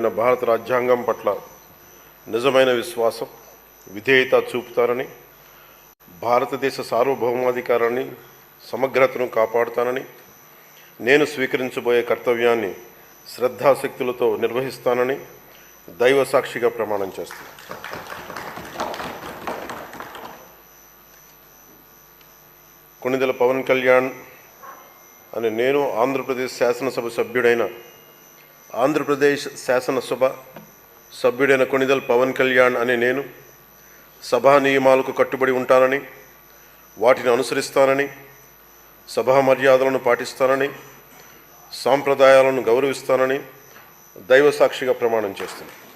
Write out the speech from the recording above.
భారత రాజ్యాంగం పట్ల నిజమైన విశ్వాసం, విధేయత చూపుతానని, భారతదేశ సార్వభౌమాధికారాన్ని, సమగ్రతను కాపాడుతానని, నేను స్వీకరించబోయే కర్తవ్యాన్ని శ్రద్ధాశక్తులతో నిర్వహిస్తానని దైవ సాక్షిగా ప్రమాణం చేస్తాను. కొణిదెల పవన్ కళ్యాణ్ అని నేను ఆంధ్రప్రదేశ్ శాసనసభ సభ్యుడైన కొణిదెల పవన్ కళ్యాణ్ అనే నేను సభా నియమాలకు కట్టుబడి ఉంటానని, వాటిని అనుసరిస్తానని, సభా మర్యాదలను పాటిస్తానని, సాంప్రదాయాలను గౌరవిస్తానని దైవ సాక్షిగా ప్రమాణం చేస్తున్నాను.